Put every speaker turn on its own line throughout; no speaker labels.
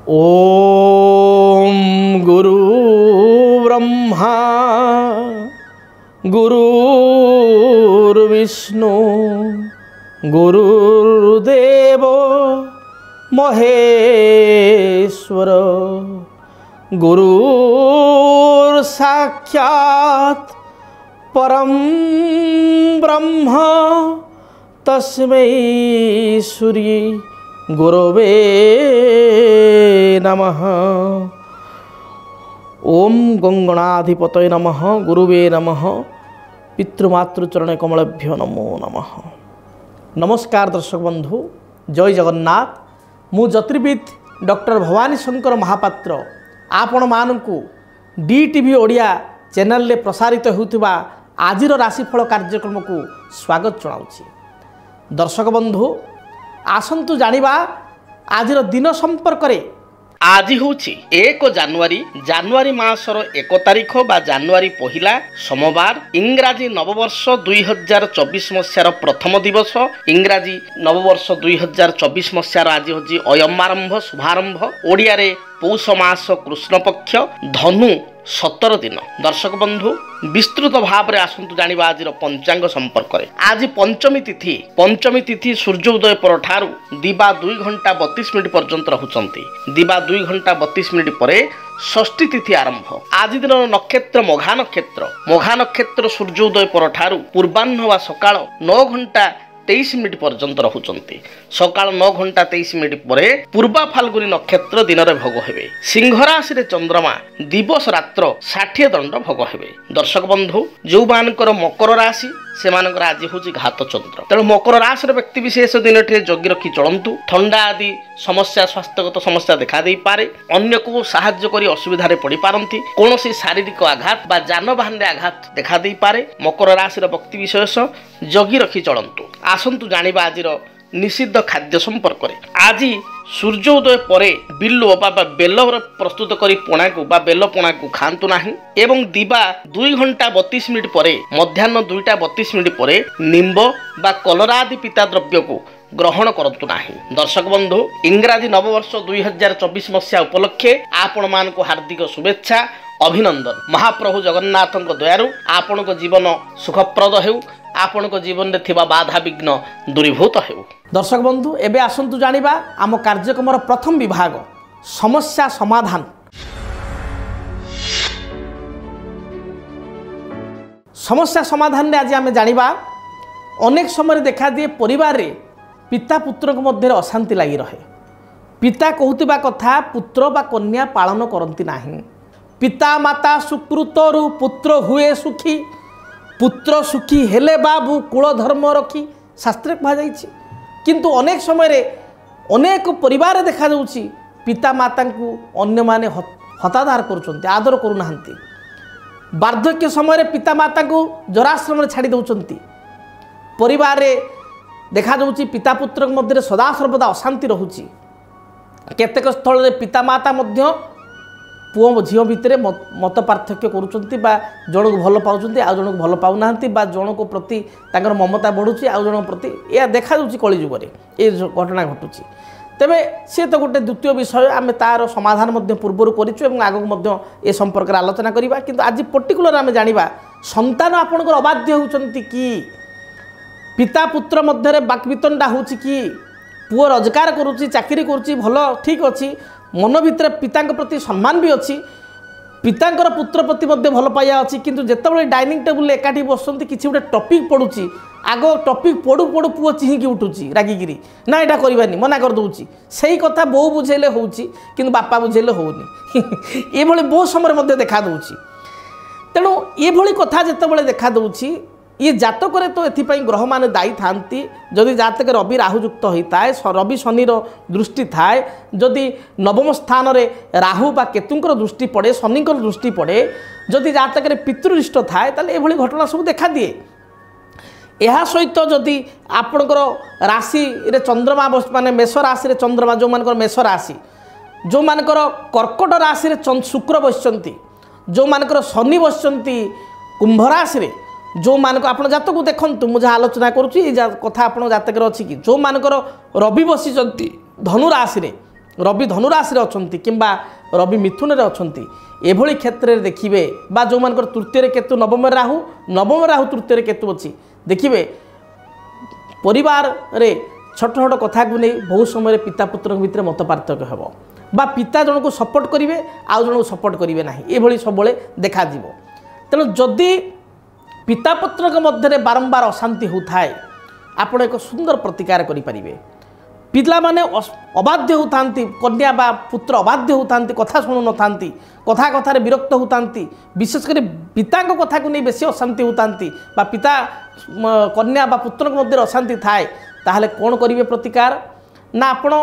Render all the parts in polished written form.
ओम गुरु ब्रह्मा गुरुर्विष्णु गुरुर्देव महेश्वर गुरुर्साक्षात् परम ब्रह्म तस्मै श्री गुरवे नमः। ओम गंगणाधिपतये नमः। गुरुवे नमः। पितृमातृचरण कमलभ्यो नमो नमः। नमस्कार दर्शक बंधु, जय जगन्नाथ। मु ज्योतिर्विद डॉक्टर भवानी शंकर महापात्र आपण मानकु DTV ओडिया चैनल ले प्रसारित होउथिबा आजिर राशिफल कार्यक्रम को स्वागत जनाउछि। दर्शक बंधु आसंतु जानिबा आजिर दिन संपर्क रे। आज होछि 1 जानुआरी, जानुआरी मासर 1 तारिख बा जानुआरी पहिला सोमवार। इंग्राजी नववर्ष 2024 मसीहार प्रथम दिवस। इंग्राजी नववर्ष 2024 मसीहार आज होछि अयमारंभ शुभारंभ। ओडिया रे पौष मास कृष्ण पक्ष धनु 17 दिन। दर्शक बंधु विस्तृत भाव रे आसंतु जानिबा आजिर पंचांग संपर्क रे। आज पंचमी तिथि सूर्योदय पर ठारू दिबा 2 घंटा 32 मिनिट पर्यंत रहुचंती। दिबा 2 घंटा 32 मिनिट परे षष्ठी तिथि आरंभ। आज दिन नक्षत्र मघा नक्षत्र सूर्योदय पर ठारू पूर्वाह्न वा सकाळ 9 घंटा 23 मिनिट पर्यंत रहुचंती। सकाळ 9 घंटा 23 मिनिट परे पूर्वा फाल्गुनी नक्षत्र दिन रे भोग हेबे। सिंह राशि रे चंद्रमा दिवस रात्र 60 दंड भोग हेबे। दर्शक बंधु जो मानकर मकर राशि से मानकर आज होची घात चंद्र, तेणु मकर राशि व्यक्ति विशेष दिन टे जगी रखी चलतु। ठंडा आदि समस्या स्वास्थ्यगत समस्या देखा दे पारे। अन्य को साहाय्य करी असुविधा रे पड़ी पारंती। कोनोसी शारीरिक आघात बा जानबाहन रे आघात देखा दे पारे। मकर राशि व्यक्ति विशेष जगी रखी चलतु। आसंतु जानिबा आजिर निषिद्ध खाद्य संपर्क रे। आज सूर्योदय परे बिल्लो बा बेल प्रस्तुत करी पणा को बा बेल पणा को खांतु नाही। एवं दिबा 2 घंटा 32 मिनिट परे मध्याह्न 2टा 32 मिनिट परे निम्ब बा कलरा आदि पिता द्रव्य को ग्रहण करतु नाही। दर्शक बंधु इंग्राजी नववर्ष 2024 मसीहा उपलक्षे आपण मान को हार्दिक शुभेच्छा अभिनंदन। महाप्रभु जगन्नाथଙ୍କ दयारु आपणको जीवन सुखप्रद हेउ, आपणको जीवन रे थिबा बाधा विघ्न दूरीभूत हेउ। दर्शक बंधु एबे आसंतु जानिबा आम कार्यक्रमर प्रथम विभाग समस्या समाधान। समस्या समाधान रे आज आमे जानिबा अनेक समय देखा दिए परिवार रे पिता पुत्र मध्य अशांति लगी रहे। पिता कहूतिबा कथा पुत्र बा कन्या पालन करती नाही। पिता माता सुकृतरु पुत्र हुए सुखी, पुत्र सुखी हेले बाबू कुल धर्म रखी शास्त्र कहा जाइछि। किंतु अनेक समय रे अनेक परिवार देखा जाउछि पिता माता को अन्य माने हतादार करुचंती, आदर करूनाहांती। वार्धक्य समय रे पिता माता को जराश्रम रे छाड़ी दउचंती। परिवार रे देखा जाउछि पिता पुत्र मध्य सदा सर्वदा अशांति रहुछि। केतेक स्थल रे पिता माता मध्य पुओ झील भितर मत पार्थक्य करुँच बा जन को भल पाँच आउ जन को भल पाऊना बा जन को प्रति तांकर ममता बढ़ुची आउ जन प्रति यह देखा कलिजुग ये घटना घटुची। तेबे सी तो गोटे द्वितीय विषय आम तार समाधान पूर्वर करूँ आगक ए संपर्क आलोचना करवा। किंतु आज पर्टिकुलर आम जाना संतान आपणकर अबाध्य होती कि पिता पुत्र मध्य बाकबितंडा होची कि पुओ रोजगार करुच्ची चाकरी करुच्ची भल ठीक अच्छी मन भितर पिता प्रति सम्मान भी अच्छी, पितांकर पुत्र प्रति भल पाइया अच्छी। किंतु जितेबाला डाइनिंग टेबुल एकाठी बसुँच किसी गोटे टपिक पड़ुची आग टपिक पड़ू पड़ू पुओ चिहिकी उठुची रागिकी ना यहाँ करवानी मना करदे से कथा बो बुझेले हो कि बापा बुझेले होनी ये बहुत समय देखा दूची। तेणु ये कथा जितेबाला देखा दूची ये जातक तो एथिपाई ग्रह माने दायी थांती। जदि जातक रवि राहुयुक्त होता है, रवि शनिर दृष्टि थाए, जदि नवम स्थान रे राहु बा केतुंकर दृष्टि पड़े, शनिकर दृष्टि पड़े, जदि जातक पितृरिष्ट थाए ताले एभली घटना सब देखा दिए। यह सहित जदि आपणकर राशि रे चंद्रमा माने मेष राशि रे चंद्रमा जो मानकर मेष राशि, जो मानकर कर्कट राशि रे शुक्र बसचंती, जो मानकर शनि बसचंती कुंभ राशि रे, जो मानक आप जातक को देखु मुझे आलोचना करुँची कथा आप जातक अच्छी कि जो मानकर रवि बसी धनु राशि रे रवि धनुराशि अच्छा किंबा रवि मिथुन रे अच्छा एभली क्षेत्र में देखिए बा जो मान तृतीय केतु नवम राहु तृतीय केतु अच्छी देखिए परिवार रे छोट छोट कथा को नहीं बहुत समय पिता पुत्र भितर मत पार्थक्य हेब बा पिता जन को सपोर्ट करेंगे आउ जन को सपोर्ट करेंगे ना ये सब देखा तेणु जदि पिता पुत्र मध्य बारंबार अशांति होता है आपण एक सुंदर प्रतिकार करें पिला माने अबाध्य होता कन्या बा पुत्र अबाध्य होता कथा शुणु न था कथा कथार विरक्त होता विशेषकर पिता कथा को नहीं बेसी अशांति होता पिता कन्या बा पुत्र मध्य अशांति थाए ताहले कौन करेंगे प्रतिकार ना आपण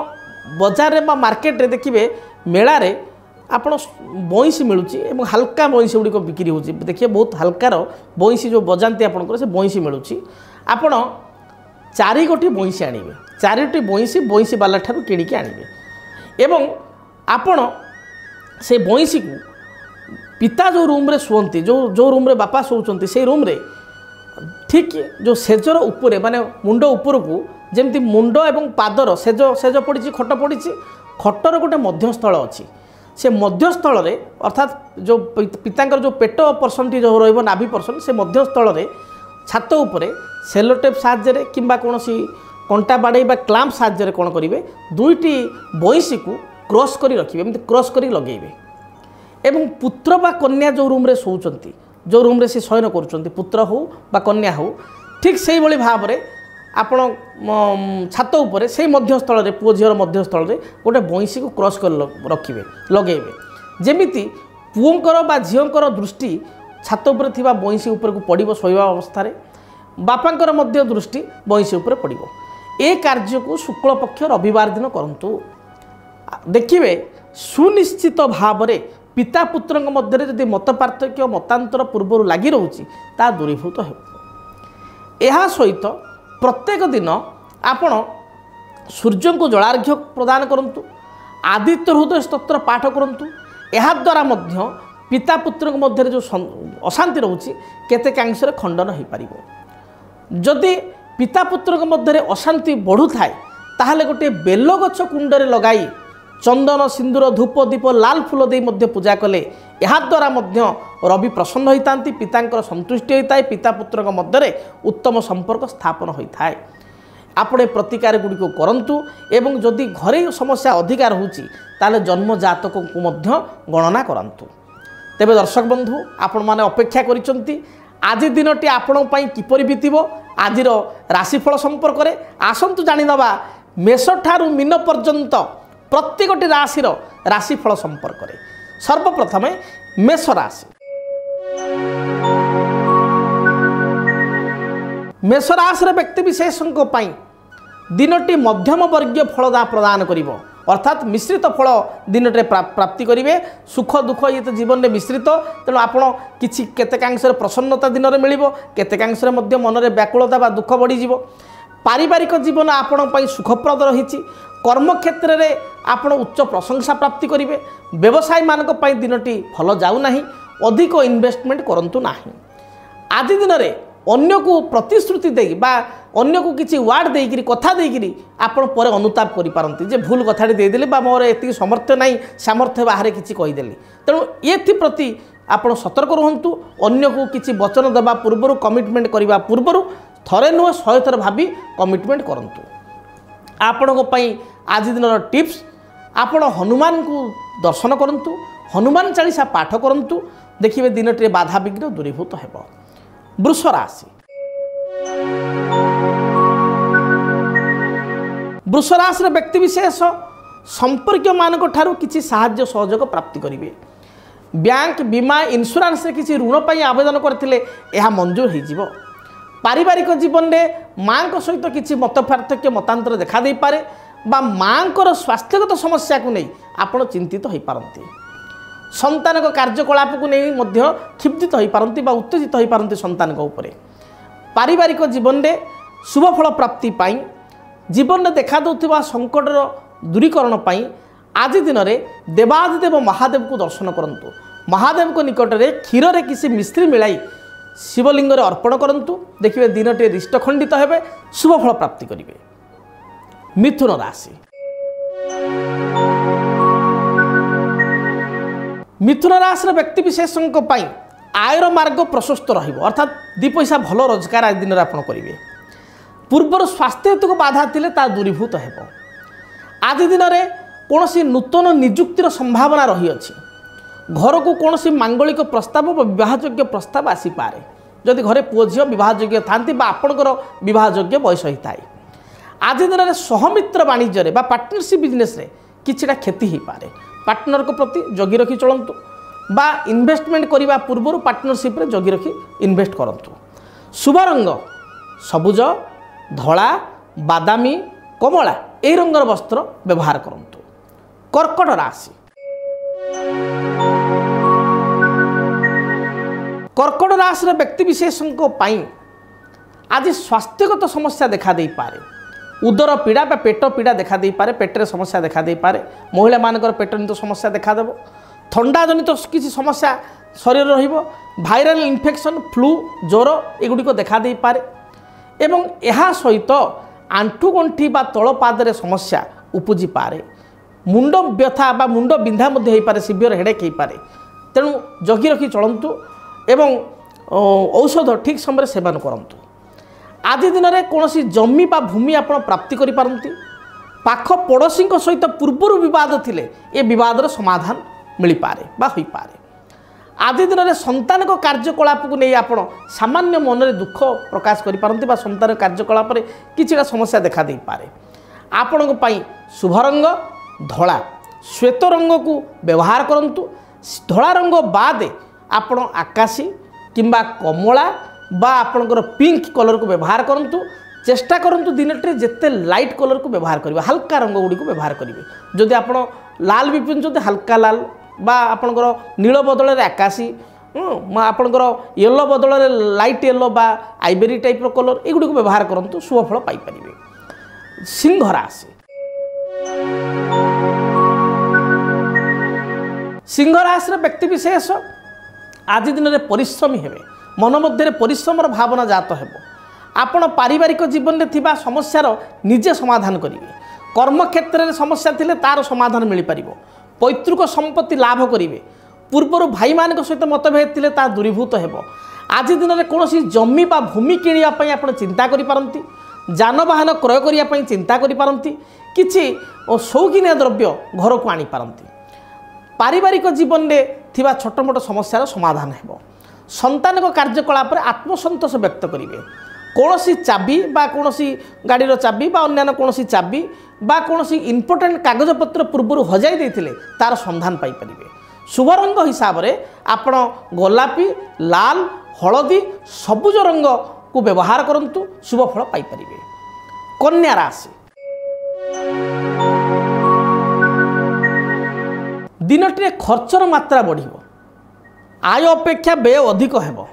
बजार में मार्केट रे देखिए मेला रे आपण बंशी मिलूँ और हल्का बंशी गुड़िक बिक्री हो देखिए बहुत हल्कार बंशी जो बजाती आपंकर से बंशी मिलूँ आपण 4 गोटी बंशी आनिबे 4टी बंशी बाला ठारू किणिकी आनिबे एवं आपण से बंशी को पिता जो रूम रे शुअंती जो रूम रे बापा शोचंती से रूम रे ठीक जो सेजर उपरे माने मुंड ऊपर को जमती मुंड एवं पादर सेज पड़ी खट पड़ी खटर गोटे मध्यस्थल अच्छी से मध्यस्थल रे अर्थात जो पितांकर जो पेट पर्सनटी जो रहिबो नाभि पर्सन से मध्यस्थल रे छात उपरे सेलोटेप साहाय्य किंबा कौन कंटा बाड़े क्लाम्प साहाय्य कौन करेंगे 2टी बंशी को क्रॉस करी रखिए एमती क्रॉस करी लगेबे एवं पुत्र बा कन्या जो रूम रे शोचंती जो रूम रे से शयन करुचंती पुत्र हो बा कन्या हो ठीक से भली भाव रे आपण छात उपरे से मध्यस्थल रे पुओ झीर मध्यस्थल रे गोटे बंशी को क्रॉस कर रखिए लगेबे जेमिति पुओंकर बा झीओंकर दृष्टि छात उपरे थिबा बंशी ऊपर को पड़िबो शोइबा अवस्था रे बापांकर मध्य दृष्टि बंशी ऊपर पड़िबो ए कार्य को शुक्ल पक्ष रविवार दिन करंतु देखिए सुनिश्चित भाव रे पिता पुत्र मध्य जदि मत पार्थक्य मतांतर पूर्व लगी रोचे ता दूरीभूत हो यह सहित प्रत्येक दिन आपण सूर्य को जलार्घ्य प्रदान करंतु आदित्य हृदय स्तोत्र पाठ करंतु यह द्वारा मध्य पिता पुत्र मध्य जो अशांति रोचे केतेकांश खंडन हो पार जदि पिता पुत्र मध्य अशांति बढ़ू थाए ताहले गोटे बेल गछ कुंडरे लगाई चंदन सिंदूर धूप दीप लाल फूल दे मध्य पूजा कले याद्वारा मध्य रवि प्रसन्न होता पिता संतुष्टि होता है पिता पुत्र मध्य उत्तम संपर्क स्थापन होता है आपणे प्रतिकार गुड़ी को करंतु एवं जदि घरे समस्या अधिकार होची ताले जन्म जातक को मध्य गणना करंतु तेबे दर्शक बंधु आपण माने अपेक्षा करिसंती आज दिनटी आपण पई किपरि बीतिबो आजिर राशिफल संपर्क में आसतु जाणीनवा मेष ठारू मीन पर्यंत प्रत्येकटी राशि राशिफल संपर्क में सर्वप्रथमे मेष राशि मेष राशि व्यक्ति विशेषों दिनटी मध्यम वर्गीय फलदा प्रदान करिवो अर्थात मिश्रित फल दिन प्राप्ति करेंगे सुख दुख ये तो जीवन में मिश्रित तेणु आपड़ कि केतेकांश प्रसन्नता दिन में मिल केतेकांश मन में व्याकुलता बा दुख बढ़ीज पारिवारिक जीवन आपण सुखप्रद रही कर्मक्षेत्र में आपण उच्च प्रशंसा प्राप्ति करेंगे व्यवसायी मानक दिनटी भल जाऊना अधिक इन्वेस्टमेंट करंतु नाही आज दिन में अन्य को प्रतिश्रुति दे अन्य को किसी वार्ड देकरी कथा देकरी आपण पर अनुताप करि पारंती जे भूल कथाटी देदेली बा मोर एति सामर्थ्य नहीं सामर्थ्य बाहर किसी कहीदेली तेणु ये प्रति आपण सतर्क रुहंतु अन्य को किसी वचन देवा पूर्व कमिटमेंट करने पूर्व थरे नुह 100 थर भावी कमिटमेंट करंतु आपण आज दिन टिप्स आपण हनुमान को दर्शन करंतु हनुमान चालीसा पाठ करंतु देखिए दिनटे बाधा विघ्न दूरीभूत हेब वृष राशि वृष राशि व्यक्ति विशेष संपर्क मान किसी साहाय्य सहयोग प्राप्ति करेंगे बैंक बीमा इंश्योरेंस किसी ऋण पर आवेदन करते यह मंजूर हो पारिवारिक जीवन में माँ सहित किसी मत पार्थक्य मतांतर देखा दे पारे बा माँ स्वास्थ्यगत समस्या को नहीं आपण चिंतित हो पारती संतान कार्यकलाप को नहीं क्षिप्त हो पारती बा उत्तेजित हो पारती संतान उपरे पारिवारिक जीवन में शुभफल प्राप्ति पाई जीवन में देखा दूसरा संकटर दूरीकरण पाई आज दिन में देवादिदेव महादेव को दर्शन करंतु महादेव को निकट में क्षीर में किसी मिश्री मिलाई शिवलिंग अर्पण करंतु देखिए दिनटे रिष्ट खंडित हेबे शुभफल प्राप्ति करेंगे मिथुन राशि मिथुन राशि व्यक्ति विशेषों आयर मार्ग प्रशस्त अर्थात दि पैसा भल रोजगार आज दिन में आप करेंगे। पूर्वर स्वास्थ्य हेतु बाधा थिले ता दूरीभूत हो। आज दिन में कौन नूतन निजुक्तिर संभावना रही अछि। घर को कौन मांगलिक प्रस्ताव विवाहयोग्य प्रस्ताव आसीपे जदि घरे पुओ झी विवाहयोग्य था आपणकर विवाहयोग्य बयस होता है। आज दिन में सहमित्र वाणिज्य पार्टनरशिप बिजनेस रे किछिटा क्षति हो पारे। पार्टनर को प्रति जगी रखी चलतु बा इन्वेस्टमेंट करने पूर्व पार्टनरशिप रे जगी रखी इन्वेस्ट करतु। शुभ रंग सबुज धला बादामी कमला यही रंगर वस्त्र व्यवहार करतु। कर्कट राशि कर्कट राशि व्यक्ति विशेषों आज स्वास्थ्यगत समस्या देखा दे पारे। उदर पीड़ा बा पेट पीड़ा देखा दे पारे। पेटर समस्या देखा दे पारे। महिला मानकर पेट जनित समस्या देखा देव। थंडा जनित किसी समस्या शरीर रहिबो। भाइराल इन्फेक्शन फ्लू ज्वर एगुड़िक देखा दे पारे। एवं यह सहित आंठु गंठी बा तल पादरे समस्या उपजी पारे। मुंड व्यथा बा मुंड बिंधा मध्य हो पारे। सीवियर हेडेक हो पारे। तेणु जगी रखी चलतु एवं औषध ठीक समय सेवन करंतु। आज दिन में कौन जमी बा भूमि आप प्राप्ति करिपारंती। पाख पड़ोशी सहित पूर्वर बद थिले ए बदर समाधान मिल पारे बा होई पारे। आज दिन में संतान कार्यकलाप को नहीं आप सामान्य मन में दुख प्रकाश करिपारंती बा संतान कार्यकलाप किछिटा समस्या देखा दे पारे। आपण शुभ रंग धला श्वेत रंग को व्यवहार करंतु। धला रंग बाद आपण आकाशी किंबा कमला बा आपणकर पिंक कलर को व्यवहार करंतु। चेष्टा करंतु दिनटे जिते लाइट कलर को व्यवहार करिवे। हल्का रंग गुडी को व्यवहार करिवे। जदि आपण लाल भी पिंचते हल्का लाल बा आपणकर नील बदल आकाशी आपणकर येलो बदल लाइट येलो बा आइबेरी टाइप कलर एगुडी को व्यवहार करंतु। शुभ फल पाई परिवे। सिंह राशि सिंह राशि व्यक्ति विशेष आज दिन में परिश्रमी हेबे। मन मध्य परिश्रमर भावना जात हो। आपण पारिवारिक जीवन में थिबा समस्यार निजे समाधान करेंगे। कर्म क्षेत्र में समस्या थिले तार समाधान मिल पार। पैतृक संपत्ति लाभ करेंगे। पूर्वर भाई मान सहित मतभेद थिले ता दूरीभूत हो। आज दिन में कौन जमी बा भूमि किणापी आप चिंता करिपारंती। जानवाहन क्रय करने चिंता करिपारंती। किछि शौकीनिया द्रव्य घर को आनी पारंती। पारिवारिक जीवन में थिबा छोट मोट समस्यार समाधान हो। संतान कार्यकलाप आत्मसंतोष व्यक्त करेंगे। कौन चाबी बा कौन गाड़ीर चाबी बा अन्य कौन चाबी बा कौन इम्पोर्टेंट कागजपत्र पूर्व हजाई देते तार संधान पाइपर। शुभ रंग हिसाब से आपण गोलापी लाल हलदी सबुज रंग को व्यवहार करंतु। शुभ फल पाइपर। कन्या राशि दिनटे खर्चर मात्रा बढ़िबो। आय अपेक्षा व्यय अधिक हेबो।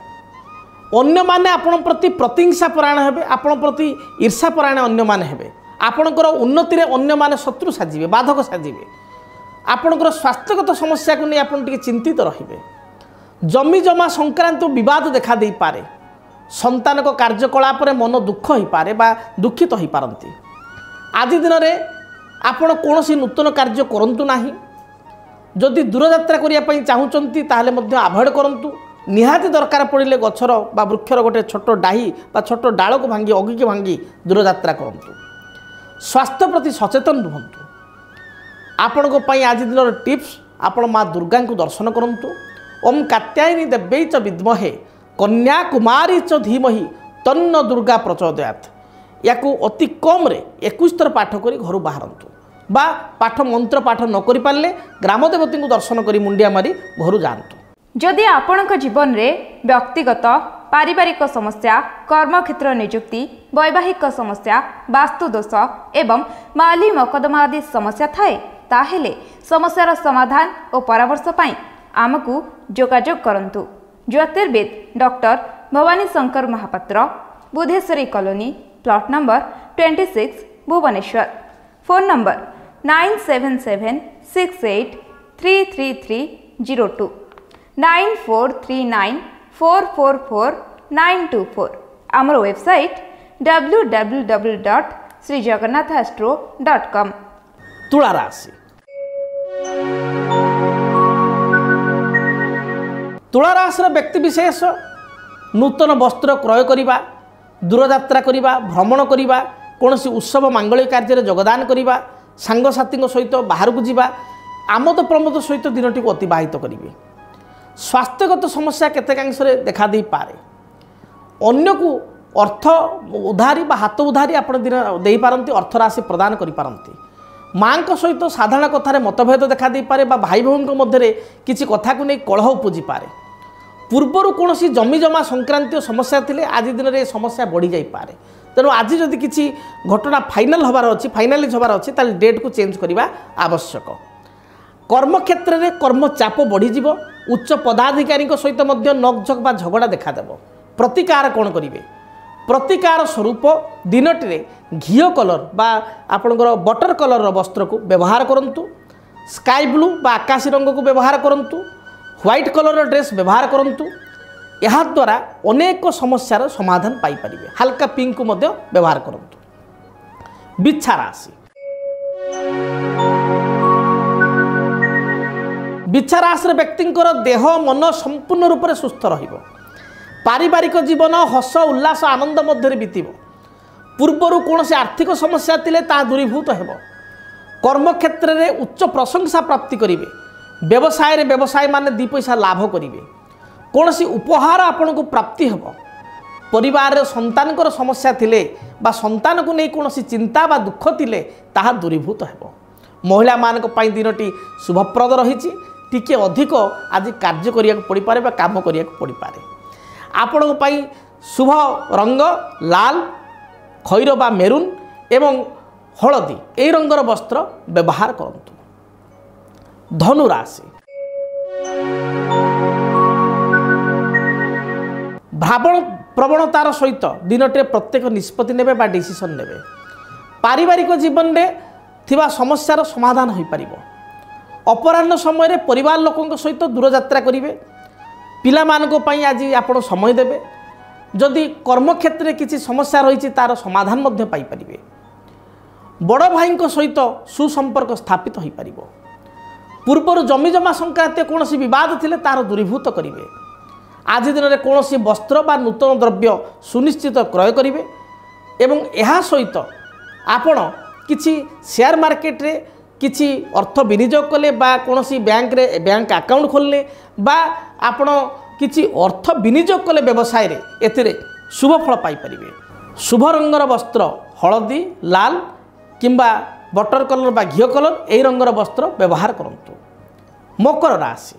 अन्य माने आपण प्रति प्रतिहिंसा परायण हेबे। आपण प्रति ईर्षा परायण अन्य माने हेबे। आपणकर उन्नति रे अन्य माने शत्रु साजिबे बाधक साजिबे। आपणकर स्वास्थ्यगत समस्या को नहीं आपण टिके चिंतित रहिबे। जमी जमा संक्रांत विवाद देखा दे पारे। संतान को कार्यकलाप रे मन दुख हो पारे बा दुखित हो पारंती। आज दिन में आपण कौन नूतन कार्य करंतु नाही। जदि दूरयात्रा करने चाहूँगी ताहले आभोड करूँ। निहाती दरकार पड़े गछर बा वृक्षर गोटे छोट डाही बा छोट डाल को भांगी अगी के भांगी दूरयात्रा करूँ। स्वास्थ्य प्रति सचेतन रुहतु। आपण आज दिन टिप्स आपण माँ दुर्गा को दर्शन करूँ। ओम कात्यायनी देव्यै च विद्महे कन्या कुमारी च धीमहि तन्न दुर्गा प्रचोदयात्। या अति कम 21 थर पाठ कर घर बाहरतु बा पाठ मंत्र पाठ न करि पारले ग्रामदेवती को दर्शन करी मुंडिया मारी घर जातु।
जदि आपणक जीवन में व्यक्तिगत पारिवारिक समस्या कर्मक्षेत्र नियुक्ति वैवाहिक समस्या वास्तुदोष एवं माली मकदमा आदि समस्या थाए ताहेले समस्यार समाधान और परामर्श पाई आमको जोगाजोग करंतु। ज्योतिर्विद doctor Bhabani Shankar Mahapatra Budheswari colony plot number 26 Bhubaneswar. Phone number 9776833302 9439444924। आमर वेबसाइट www.srijagannathastro.com।
तुला राशि ତୁଳା ରାଶିର ବ୍ୟକ୍ତିବିଶେଷ ନୂତନ ବସ୍ତ୍ର କ୍ରୟ କରିବା, ଦୂରଯାତ୍ରା କରିବା, ଭ୍ରମଣ କରିବା, କୌଣସି ଉତ୍ସବ ମାଙ୍ଗଳିକ କାର୍ଯ୍ୟରେ ଯୋଗଦାନ କରିବା, ସାଙ୍ଗସାଥୀଙ୍କ ସହିତ ବାହାରକୁ ଯିବା, ଆମୋଦ ପ୍ରମୋଦ ସହିତ ଦିନଟିକୁ ଅତିବାହିତ କରିବେ। ସ୍ୱାସ୍ଥ୍ୟଗତ ସମସ୍ୟା କେତେକାଂଶରେ ଦେଖାଦେଇପାରେ। ଅନ୍ୟକୁ ଅର୍ଥ ଉଧାରି ବା ହାତ ଉଧାରି ଆପଣ ଦିନ ଦେଇପାରନ୍ତି, ଅର୍ଥ ରାଶି ପ୍ରଦାନ କରିପାରନ୍ତି। ମାଙ୍କ ସହିତ ସାଧାରଣ କଥାରେ ମତଭେଦ ଦେଖାଦେଇପାରେ ବା ଭାଇ ଭଉଣୀଙ୍କ ମଧ୍ୟରେ କିଛି କଥାକୁ ନେଇ କଳହ ଉପୁଜିପାରେ। ପୂର୍ବରୁ କୌଣସି ଜମିଜମା ସଂକ୍ରାନ୍ତୀୟ ସମସ୍ୟା ଥିଲେ ଆଜି ଦିନରେ ଏ ସମସ୍ୟା ବଢ଼ିଯାଇପାରେ। ତେଣୁ ଆଜି ଯଦି କିଛି ଘଟଣା ଫାଇନାଲ୍ ହେବାର ଅଛି, ଫାଇନାଲାଇଜ୍ ହେବାର ଅଛି, ତାହେଲେ ଡେଟ୍କୁ ଚେଞ୍ଜ କରିବା ଆବଶ୍ୟକ। କର୍ମକ୍ଷେତ୍ରରେ କର୍ମଚାପ ବଢ଼ିଯିବ। ଉଚ୍ଚ ପଦାଧିକାରୀଙ୍କ ସହିତ ମଧ୍ୟ ନକଝକ୍ ବା ଝଗଡ଼ା ଦେଖାଦେବ। ପ୍ରତିକାର କ'ଣ କରିବେ? ପ୍ରତିକାର ସ୍ୱରୂପ ଦିନଟିରେ ଘିଅ କଲର୍ ବା ଆପଣଙ୍କର ବଟର କଲର୍ର ବସ୍ତ୍ରକୁ ବ୍ୟବହାର କରନ୍ତୁ। ସ୍କାଏ ବ୍ଲୁ ବା ଆକାଶୀ ରଙ୍ଗକୁ ବ୍ୟବହାର କରନ୍ତୁ। ହ୍ୱାଇଟ୍ କଲର୍ର ଡ୍ରେସ୍ ବ୍ୟବହାର କରନ୍ତୁ। ଏହାଦ୍ୱାରା ଅନେକ ସମସ୍ୟାର ସମାଧାନ ପାଇପାରିବେ। ହାଲକା ପିଙ୍କକୁ ମଧ୍ୟ ବ୍ୟବହାର କରନ୍ତୁ। ବିଛା ରାଶି। ବିଛା ରାଶିର ବ୍ୟକ୍ତିଙ୍କର ଦେହ ମନ ସମ୍ପୂର୍ଣ୍ଣ ରୂପରେ ସୁସ୍ଥ ରହିବ। ପାରିବାରିକ ଜୀବନ ହସ ଉଲ୍ଲାସ ଆନନ୍ଦ ମଧ୍ୟରେ ବିତିବ। ପୂର୍ବରୁ କୌଣସି ଆର୍ଥିକ ସମସ୍ୟା ଥିଲେ ତାହା ଦୂରୀଭୂତ ହେବ। କର୍ମକ୍ଷେତ୍ରରେ ଉଚ୍ଚ ପ୍ରଶଂସା ପ୍ରାପ୍ତି କରିବେ। ବ୍ୟବସାୟରେ ବ୍ୟବସାୟୀମାନେ ଦୁଇ ପଇସା ଲାଭ କରିବେ। କୌଣସି ଉପହାର ଆପଣଙ୍କୁ ପ୍ରାପ୍ତି ହେବ। ପରିବାରରେ ସନ୍ତାନଙ୍କର ସମସ୍ୟା ଥିଲେ ବା ସନ୍ତାନକୁ ନେଇ କୌଣସି ଚିନ୍ତା ବା ଦୁଃଖ ଥିଲେ ତାହା ଦୂରୀଭୂତ ହେବ। ମହିଳାମାନଙ୍କ ପାଇଁ ଦିନଟି ଶୁଭପ୍ରଦ ରହିଛି। ଟିକିଏ ଅଧିକ ଆଜି କାର୍ଯ୍ୟ କରିବାକୁ ପଡ଼ିପାରେ ବା କାମ କରିବାକୁ ପଡ଼ିପାରେ। ଆପଣଙ୍କ ପାଇଁ ଶୁଭ ରଙ୍ଗ ଲାଲ, ଖଇର ବା ମେରୁନ୍ ଏବଂ ହଳଦୀ ଏହି ରଙ୍ଗର ବସ୍ତ୍ର ବ୍ୟବହାର କରନ୍ତୁ। ଧନୁ ରାଶି। ଭାବନା ପ୍ରବଣତାର ସହିତ ଦିନଟିରେ ପ୍ରତ୍ୟେକ ନିଷ୍ପତ୍ତି ନେବେ ବା ଡିସିସନ୍ ନେବେ। ପାରିବାରିକ ଜୀବନରେ ଥିବା ସମସ୍ୟାର ସମାଧାନ ହୋଇପାରିବ। ଅପରାହ୍ନ ସମୟରେ ପରିବାର ଲୋକଙ୍କ ସହିତ ଦୂରଯାତ୍ରା କରିବେ। ପିଲାମାନଙ୍କ ପାଇଁ ଆଜି ଆପଣ ସମୟ ଦେବେ। ଯଦି କର୍ମକ୍ଷେତ୍ରରେ କିଛି ସମସ୍ୟା ରହିଛି ତାର ସମାଧାନ ମଧ୍ୟ ପାଇପାରିବେ। ବଡ଼ ଭାଇଙ୍କ ସହିତ ସୁସମ୍ପର୍କ ସ୍ଥାପିତ ହୋଇପାରିବ। ପୂର୍ବରୁ ଜମିଜମା ସଂକ୍ରାନ୍ତୀୟ କୌଣସି ବିବାଦ ଥିଲେ ତାହାର ଦୂରୀଭୂତ କରିବେ। ଆଜି ଦିନରେ କୌଣସି ବସ୍ତ୍ର ବା ନୂତନ ଦ୍ରବ୍ୟ ସୁନିଶ୍ଚିତ କ୍ରୟ କରିବେ ଏବଂ ଏହା ସହିତ ଆପଣ କିଛି ସେୟାର ମାର୍କେଟରେ କିଛି ଅର୍ଥ ବିନିଯୋଗ କଲେ ବା କୌଣସି ବ୍ୟାଙ୍କରେ ବ୍ୟାଙ୍କ ଆକାଉଣ୍ଟ ଖୋଲିଲେ ବା ଆପଣ କିଛି ଅର୍ଥ ବିନିଯୋଗ କଲେ ବ୍ୟବସାୟରେ ଏଥିରେ ଶୁଭ ଫଳ ପାଇପାରିବେ। ଶୁଭ ରଙ୍ଗର ବସ୍ତ୍ର ହଳଦୀ, ଲାଲ କିମ୍ବା ବଟର କଲର୍ ବା ଘିଅ କଲର୍ ଏହି ରଙ୍ଗର ବସ୍ତ୍ର ବ୍ୟବହାର କରନ୍ତୁ। ମକର ରାଶି।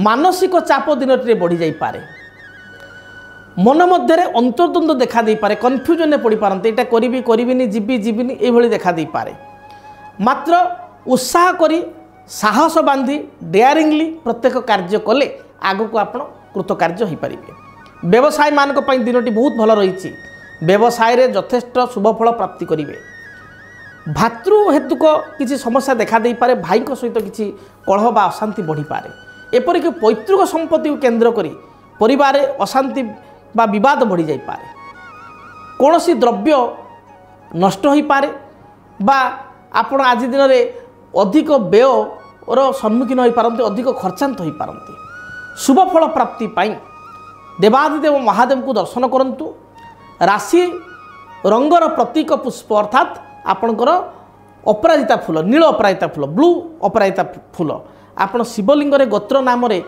ମାନସିକ ଚାପ ଦିନଟିରେ ବଢ଼ିଯାଇପାରେ। ମନ ମଧ୍ୟରେ ଅନ୍ତର୍ଦ୍ୱନ୍ଦ୍ୱ ଦେଖାଦେଇପାରେ। କନଫ୍ୟୁଜନରେ ପଡ଼ିପାରନ୍ତି। ଏଇଟା କରିବି କରିବିନି, ଯିବି ଯିବିନି ଏଇଭଳି ଦେଖାଦେଇପାରେ। ମାତ୍ର ଉତ୍ସାହ କରି ସାହସ ବାନ୍ଧି ଡେୟାରିଂଲି ପ୍ରତ୍ୟେକ କାର୍ଯ୍ୟ କଲେ ଆଗକୁ ଆପଣ କୃତକାର୍ଯ୍ୟ ହୋଇପାରିବେ। ବ୍ୟବସାୟୀମାନଙ୍କ ପାଇଁ ଦିନଟି ବହୁତ ଭଲ ରହିଛି। ବ୍ୟବସାୟରେ ଯଥେଷ୍ଟ ଶୁଭଫଳ ପ୍ରାପ୍ତି କରିବେ। ଭାତୃ ହେତୁକ କିଛି ସମସ୍ୟା ଦେଖାଦେଇପାରେ। ଭାଇଙ୍କ ସହିତ କିଛି କଳହ ବା ଅଶାନ୍ତି ବଢ଼ିପାରେ। ଏପରିକି ପୈତୃକ ସମ୍ପତ୍ତିକୁ କେନ୍ଦ୍ର କରି ପରିବାରରେ ଅଶାନ୍ତି ବା ବିବାଦ ବଢ଼ିଯାଇପାରେ। କୌଣସି ଦ୍ରବ୍ୟ ନଷ୍ଟ ହୋଇପାରେ ବା ଆପଣ ଆଜି ଦିନରେ ଅଧିକ ବ୍ୟୟର ସମ୍ମୁଖୀନ ହୋଇପାରନ୍ତି, ଅଧିକ ଖର୍ଚ୍ଚାନ୍ତ ହୋଇପାରନ୍ତି। ଶୁଭଫଳ ପ୍ରାପ୍ତି ପାଇଁ ଦେବାଦିଦେବ ମହାଦେବଙ୍କୁ ଦର୍ଶନ କରନ୍ତୁ। ରାଶି ରଙ୍ଗର ପ୍ରତୀକ ପୁଷ୍ପ ଅର୍ଥାତ୍ ଆପଣଙ୍କର ଅପରାଜିତା ଫୁଲ, ନୀଳ ଅପରାଜିତା ଫୁଲ, ବ୍ଲୁ ଅପରାଜିତା ଫୁଲ ଆପଣ ଶିବଲିଙ୍ଗରେ ଗୋତ୍ର ନାମରେ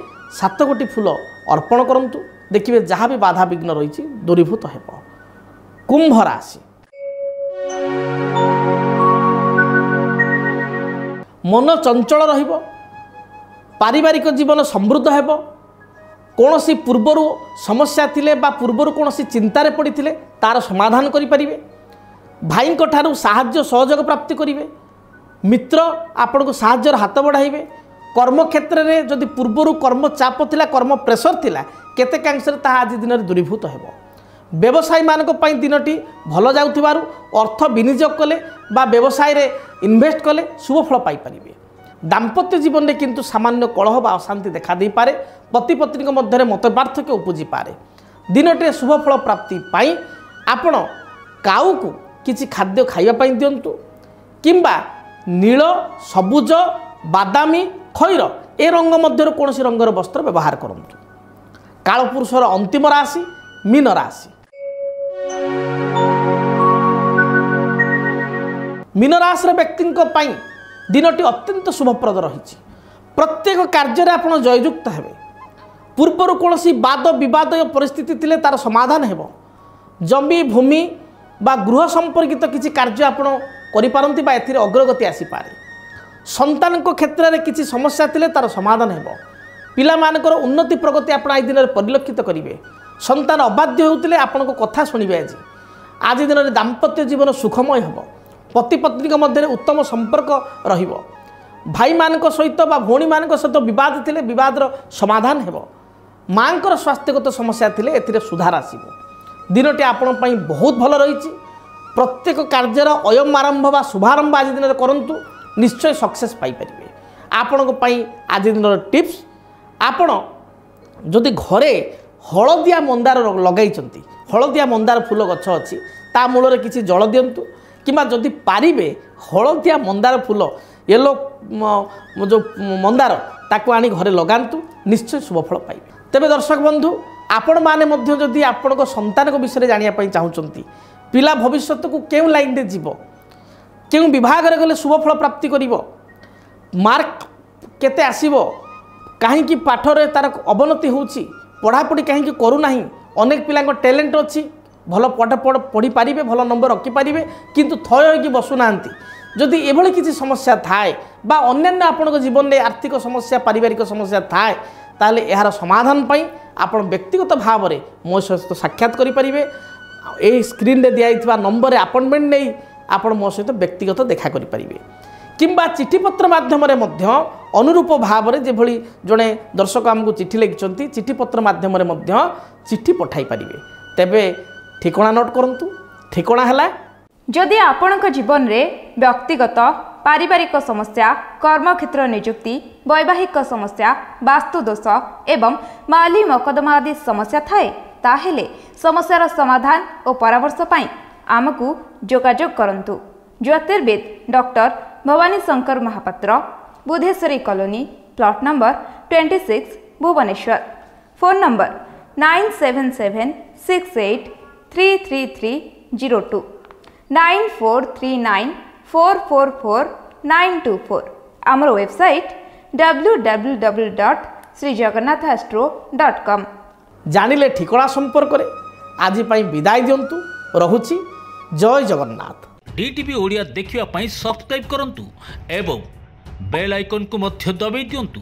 7 ଗୋଟି ଫୁଲ ଅର୍ପଣ କରନ୍ତୁ। ଦେଖିବେ ଯାହା ବି ବାଧାବିଘ୍ନ ରହିଛି ଦୂରୀଭୂତ ହେବ। କୁମ୍ଭ ରାଶି। ମନ ଚଞ୍ଚଳ ରହିବ। ପାରିବାରିକ ଜୀବନ ସମୃଦ୍ଧ ହେବ। କୌଣସି ପୂର୍ବରୁ ସମସ୍ୟା ଥିଲେ ବା ପୂର୍ବରୁ କୌଣସି ଚିନ୍ତାରେ ପଡ଼ିଥିଲେ ତାର ସମାଧାନ କରିପାରିବେ। ଭାଇଙ୍କ ଠାରୁ ସାହାଯ୍ୟ ସହଯୋଗ ପ୍ରାପ୍ତି କରିବେ। ମିତ୍ର ଆପଣଙ୍କୁ ସାହାଯ୍ୟର ହାତ ବଢ଼ାଇବେ। କର୍ମକ୍ଷେତ୍ରରେ ଯଦି ପୂର୍ବରୁ କର୍ମ ଚାପ ଥିଲା, କର୍ମ ପ୍ରେସର ଥିଲା, କେତେକାଂଶରେ ତାହା ଆଜି ଦିନରେ ଦୂରୀଭୂତ ହେବ। ବ୍ୟବସାୟୀମାନଙ୍କ ପାଇଁ ଦିନଟି ଭଲ ଯାଉଥିବାରୁ ଅର୍ଥ ବିନିଯୋଗ କଲେ ବା ବ୍ୟବସାୟରେ ଇନଭେଷ୍ଟ କଲେ ଶୁଭଫଳ ପାଇପାରିବେ। ଦାମ୍ପତ୍ୟ ଜୀବନରେ କିନ୍ତୁ ସାମାନ୍ୟ କଳହ ବା ଅଶାନ୍ତି ଦେଖାଦେଇପାରେ। ପତି ପତ୍ନୀଙ୍କ ମଧ୍ୟରେ ମତପାର୍ଥକ୍ୟ ଉପୁଜିପାରେ। ଦିନଟିରେ ଶୁଭଫଳ ପ୍ରାପ୍ତି ପାଇଁ ଆପଣ କାଉକୁ କିଛି ଖାଦ୍ୟ ଖାଇବା ପାଇଁ ଦିଅନ୍ତୁ କିମ୍ବା ନୀଳ, ସବୁଜ ବାଦାମୀ ଖଇର ଏ ରଙ୍ଗ ମଧ୍ୟରୁ କୌଣସି ରଙ୍ଗର ବସ୍ତ୍ର ବ୍ୟବହାର କରନ୍ତୁ। କାଳପୁରୁଷର ଅନ୍ତିମ ରାଶି ମୀନ ରାଶି। ମୀନ ରାଶିର ବ୍ୟକ୍ତିଙ୍କ ପାଇଁ ଦିନଟି ଅତ୍ୟନ୍ତ ଶୁଭପ୍ରଦ ରହିଛି। ପ୍ରତ୍ୟେକ କାର୍ଯ୍ୟରେ ଆପଣ ଜୟଯୁକ୍ତ ହେବେ। ପୂର୍ବରୁ କୌଣସି ବାଦ ବିବାଦ ପରିସ୍ଥିତି ଥିଲେ ତାର ସମାଧାନ ହେବ। ଜମି ଭୂମି ବା ଗୃହ ସମ୍ପର୍କିତ କିଛି କାର୍ଯ୍ୟ ଆପଣ କରିପାରନ୍ତି ବା ଏଥିରେ ଅଗ୍ରଗତି ଆସିପାରେ। ସନ୍ତାନଙ୍କ କ୍ଷେତ୍ରରେ କିଛି ସମସ୍ୟା ଥିଲେ ତାର ସମାଧାନ ହେବ। ପିଲାମାନଙ୍କର ଉନ୍ନତି ପ୍ରଗତି ଆପଣ ଆଜି ଦିନରେ ପରିଲକ୍ଷିତ କରିବେ। ସନ୍ତାନ ଅବାଧ୍ୟ ହେଉଥିଲେ ଆପଣଙ୍କ କଥା ଶୁଣିବେ। ଆଜି ଦିନରେ ଦାମ୍ପତ୍ୟ ଜୀବନ ସୁଖମୟ ହେବ। ପତି ପତ୍ନୀଙ୍କ ମଧ୍ୟରେ ଉତ୍ତମ ସମ୍ପର୍କ ରହିବ। ଭାଇମାନଙ୍କ ସହିତ ବା ଭଉଣୀମାନଙ୍କ ସହିତ ବିବାଦ ଥିଲେ ବିବାଦର ସମାଧାନ ହେବ। ମାଙ୍କର ସ୍ୱାସ୍ଥ୍ୟଗତ ସମସ୍ୟା ଥିଲେ ଏଥିରେ ସୁଧାର ଆସିବ। ଦିନଟି ଆପଣଙ୍କ ପାଇଁ ବହୁତ ଭଲ ରହିଛି। ପ୍ରତ୍ୟେକ କାର୍ଯ୍ୟର ଅୟମ ଆରମ୍ଭ ବା ଶୁଭାରମ୍ଭ ଆଜି ଦିନରେ କରନ୍ତୁ, ନିଶ୍ଚୟ ସକ୍ସେସ୍ ପାଇପାରିବେ। ଆପଣଙ୍କ ପାଇଁ ଆଜି ଦିନର ଟିପ୍ସ, ଆପଣ ଯଦି ଘରେ ହଳଦିଆ ମନ୍ଦାର ଲଗାଇଛନ୍ତି, ହଳଦିଆ ମନ୍ଦାର ଫୁଲ ଗଛ ଅଛି, ତା ମୂଳରେ କିଛି ଜଳ ଦିଅନ୍ତୁ କିମ୍ବା ଯଦି ପାରିବେ ହଳଦିଆ ମନ୍ଦାର ଫୁଲ ୟେଲୋ ଯେଉଁ ମନ୍ଦାର ତାକୁ ଆଣି ଘରେ ଲଗାନ୍ତୁ, ନିଶ୍ଚୟ ଶୁଭଫଳ ପାଇବେ। ତେବେ ଦର୍ଶକ ବନ୍ଧୁ, ଆପଣମାନେ ମଧ୍ୟ ଯଦି ଆପଣଙ୍କ ସନ୍ତାନଙ୍କ ବିଷୟରେ ଜାଣିବା ପାଇଁ ଚାହୁଁଛନ୍ତି, ପିଲା ଭବିଷ୍ୟତକୁ କେଉଁ ଲାଇନ୍ରେ ଯିବ, କେଉଁ ବିଭାଗରେ ଗଲେ ଶୁଭଫଳ ପ୍ରାପ୍ତି କରିବ, ମାର୍କ କେତେ ଆସିବ, କାହିଁକି ପାଠରେ ତାର ଅବନତି ହେଉଛି, ପଢ଼ାପଢ଼ି କାହିଁକି କରୁନାହିଁ, ଅନେକ ପିଲାଙ୍କ ଟ୍ୟାଲେଣ୍ଟ ଅଛି, ଭଲ ପାଠ ପଢ଼ିପାରିବେ, ଭଲ ନମ୍ବର ରଖିପାରିବେ, କିନ୍ତୁ ଥୟ ହୋଇକି ବସୁନାହାନ୍ତି। ଯଦି ଏଭଳି କିଛି ସମସ୍ୟା ଥାଏ ବା ଅନ୍ୟାନ୍ୟ ଆପଣଙ୍କ ଜୀବନରେ ଆର୍ଥିକ ସମସ୍ୟା ପାରିବାରିକ ସମସ୍ୟା ଥାଏ, ତାହେଲେ ଏହାର ସମାଧାନ ପାଇଁ ଆପଣ ବ୍ୟକ୍ତିଗତ ଭାବରେ ମୋ ସହିତ ସାକ୍ଷାତ କରିପାରିବେ। ଏହି ସ୍କ୍ରିନ୍ରେ ଦିଆଯାଇଥିବା ନମ୍ବରରେ ଆପଏଣ୍ଟମେଣ୍ଟ ନେଇ ଆପଣ ମୋ ସହିତ ବ୍ୟକ୍ତିଗତ ଦେଖା କରିପାରିବେ କିମ୍ବା ଚିଠିପତ୍ର ମାଧ୍ୟମରେ ମଧ୍ୟ ଅନୁରୂପ ଭାବରେ ଯେଭଳି ଜଣେ ଦର୍ଶକ ଆମକୁ ଚିଠି ଲେଖିଛନ୍ତି, ଚିଠିପତ୍ର ମାଧ୍ୟମରେ ମଧ୍ୟ ଚିଠି ପଠାଇ ପାରିବେ। ତେବେ ଠିକଣା ନୋଟ୍ କରନ୍ତୁ। ଠିକଣା ହେଲା,
ଯଦି ଆପଣଙ୍କ ଜୀବନରେ ବ୍ୟକ୍ତିଗତ ପାରିବାରିକ ସମସ୍ୟା, କର୍ମକ୍ଷେତ୍ର ନିଯୁକ୍ତି, ବୈବାହିକ ସମସ୍ୟା, ବାସ୍ତୁଦୋଷ ଏବଂ ମାଲି ମକଦ୍ଦମା ଆଦି ସମସ୍ୟା ଥାଏ, ତାହେଲେ ସମସ୍ୟାର ସମାଧାନ ଓ ପରାମର୍ଶ ପାଇଁ ଆମକୁ ଯୋଗାଯୋଗ କରନ୍ତୁ। ଜ୍ୟୋତିର୍ବିଦ doctor Bhabani Shankar Mahapatra, Budheswari colony, plot number 26, Bhubaneswar. Phone number 9776833302 9439444924। ଆମର ୱେବସାଇଟ୍ www.srijagannathastro.com।
ଜାଣିଲେ ଠିକଣା ସମ୍ପର୍କରେ ଆଜି ପାଇଁ ବିଦାୟ ଦିଅନ୍ତୁ। ରହୁଛି, ଜୟ ଜଗନ୍ନାଥ।
DTV ଓଡ଼ିଆ ଦେଖିବା ପାଇଁ ସବସ୍କ୍ରାଇବ୍ କରନ୍ତୁ ଏବଂ ବେଲ୍ ଆଇକନ୍କୁ ମଧ୍ୟ ଦବାଇ ଦିଅନ୍ତୁ।